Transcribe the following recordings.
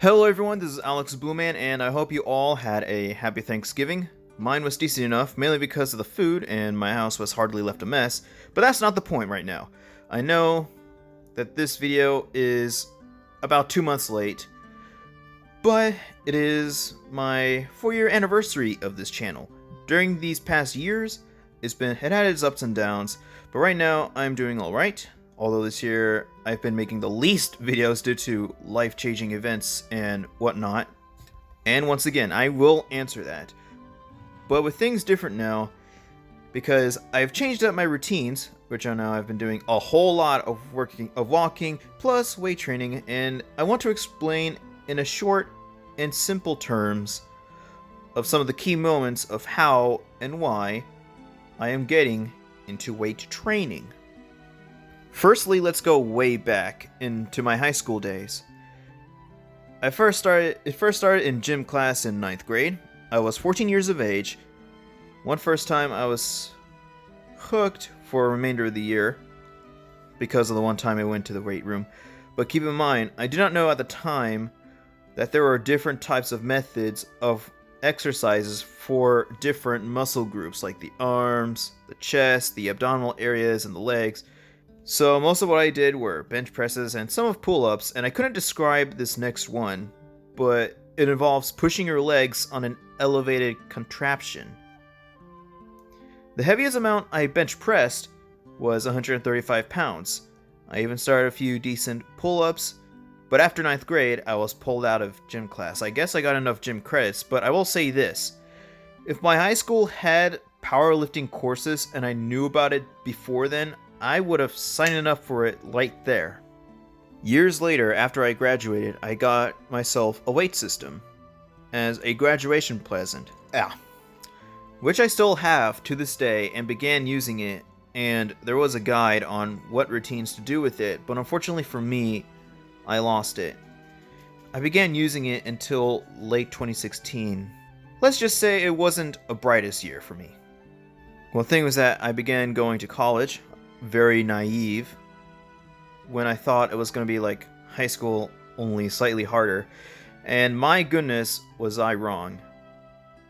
Hello everyone, this is Alex Blueman, and I hope you all had a happy Thanksgiving. Mine was decent enough, mainly because of the food, and my house was hardly left a mess, but that's not the point right now. I know that this video is about 2 months late, but it is my 4-year anniversary of this channel. During these past years, it had its ups and downs, but right now I'm doing alright. Although this year I've been making the least videos due to life-changing events and whatnot. And once again, I will answer that. But with things different now, because I've changed up my routines, which I know I've been doing a whole lot of walking, plus weight training, and I want to explain in a short and simple terms of some of the key moments of how and why I am getting into weight training. Firstly, let's go way back into my high school days. It first started in gym class in 9th grade. I was 14 years of age. One first time I was hooked for a remainder of the year because of the one time I went to the weight room. But keep in mind, I did not know at the time that there were different types of methods of exercises for different muscle groups like the arms, the chest, the abdominal areas, and the legs. So most of what I did were bench presses and some of pull-ups, and I couldn't describe this next one, but it involves pushing your legs on an elevated contraption. The heaviest amount I bench pressed was 135 pounds. I even started a few decent pull-ups, but after 9th grade, I was pulled out of gym class. I guess I got enough gym credits, but I will say this. If my high school had powerlifting courses and I knew about it before then, I would have signed up for it right there. Years later, after I graduated, I got myself a weight system as a graduation present, which I still have to this day and began using it, and there was a guide on what routines to do with it, but unfortunately for me, I lost it. I began using it until late 2016. Let's just say it wasn't a brightest year for me. Well, the thing was that I began going to college, very naive, when I thought it was going to be like high school, only slightly harder, and my goodness was I wrong.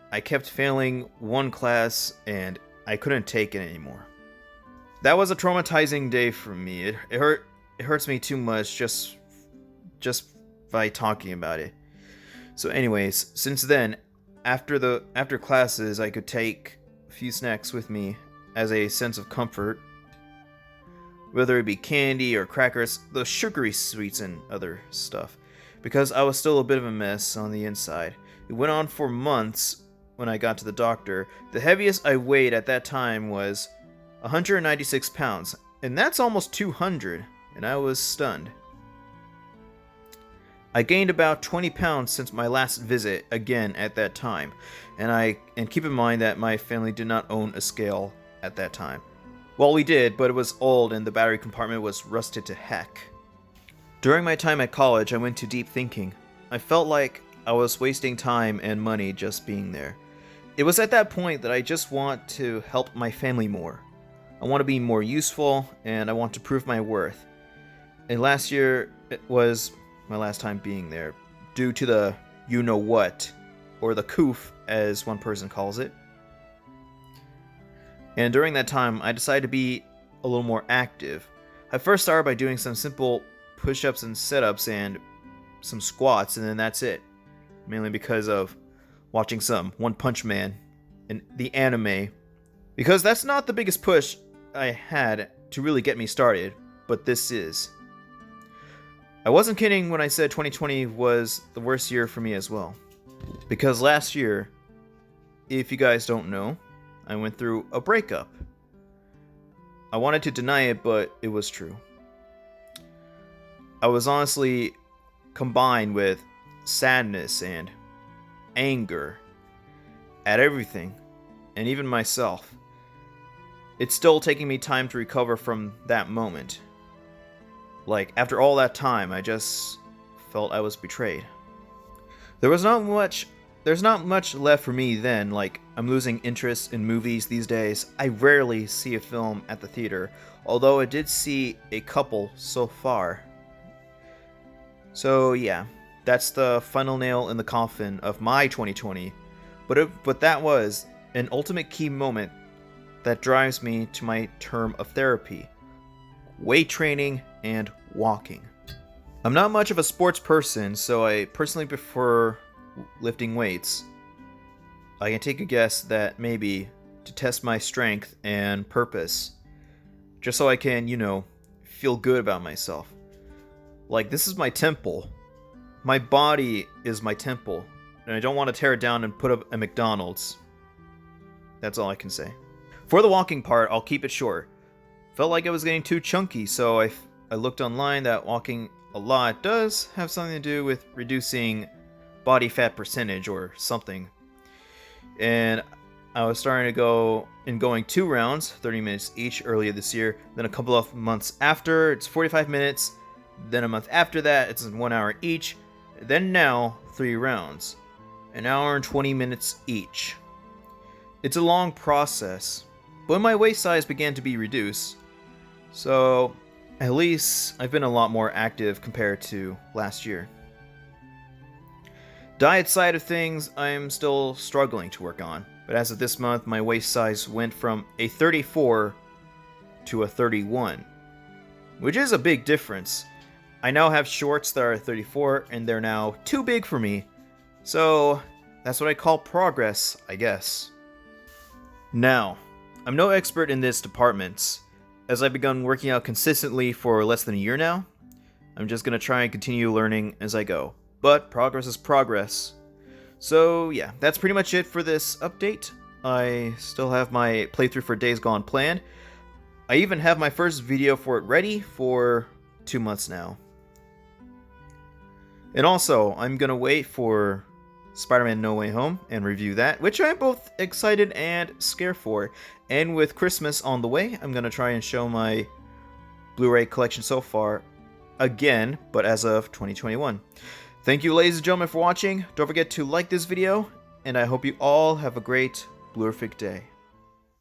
I kept failing one class and I couldn't take it anymore. That was a traumatizing day for me. It hurts me too much just by talking about it. So anyways, since then, after classes, I could take a few snacks with me as a sense of comfort, whether it be candy or crackers, those sugary sweets and other stuff, because I was still a bit of a mess on the inside. It went on for months when I got to the doctor. The heaviest I weighed at that time was 196 pounds, and that's almost 200, and I was stunned. I gained about 20 pounds since my last visit again at that time, and keep in mind that my family did not own a scale at that time. Well, we did, but it was old and the battery compartment was rusted to heck. During my time at college, I went to deep thinking. I felt like I was wasting time and money just being there. It was at that point that I just want to help my family more. I want to be more useful, and I want to prove my worth. And last year, it was my last time being there, due to the you-know-what, or the coof, as one person calls it. And during that time, I decided to be a little more active. I first started by doing some simple push-ups and sit-ups and some squats, and then that's it. Mainly because of watching some One Punch Man in the anime. Because that's not the biggest push I had to really get me started, but this is. I wasn't kidding when I said 2020 was the worst year for me as well. Because last year, if you guys don't know, I went through a breakup. I wanted to deny it, but it was true. I was honestly combined with sadness and anger at everything, and even myself. It's still taking me time to recover from that moment. Like, after all that time, I just felt I was betrayed. There's not much left for me then, like, I'm losing interest in movies these days. I rarely see a film at the theater, although I did see a couple so far. So yeah, that's the final nail in the coffin of my 2020. But that was an ultimate key moment that drives me to my term of therapy: weight training and walking. I'm not much of a sports person, so I personally prefer lifting weights. I can take a guess that maybe to test my strength and purpose, just so I can, feel good about myself. Like, this is my temple. My body is my temple, and I don't want to tear it down and put up a McDonald's. That's all I can say. For the walking part, I'll keep it short. Felt like I was getting too chunky, so I looked online that walking a lot does have something to do with reducing body fat percentage or something. And I was starting to going 2 rounds, 30 minutes each, earlier this year. Then a couple of months after, it's 45 minutes. Then a month after that, it's 1 hour each. Then now, 3 rounds, 1 hour and 20 minutes each. It's a long process, but my waist size began to be reduced, so at least I've been a lot more active compared to last year. Diet side of things, I'm still struggling to work on, but as of this month, my waist size went from a 34 to a 31, which is a big difference. I now have shorts that are 34, and they're now too big for me, so that's what I call progress, I guess. Now, I'm no expert in this department, as I've begun working out consistently for less than a year now. I'm just gonna try and continue learning as I go, but progress is progress. So yeah, that's pretty much it for this update. I still have my playthrough for Days Gone planned. I even have my first video for it ready for 2 months now. And also, I'm gonna wait for Spider-Man No Way Home and review that, which I'm both excited and scared for. And with Christmas on the way, I'm gonna try and show my Blu-ray collection so far again, but as of 2021. Thank you, ladies and gentlemen, for watching. Don't forget to like this video, and I hope you all have a great Blurfic day.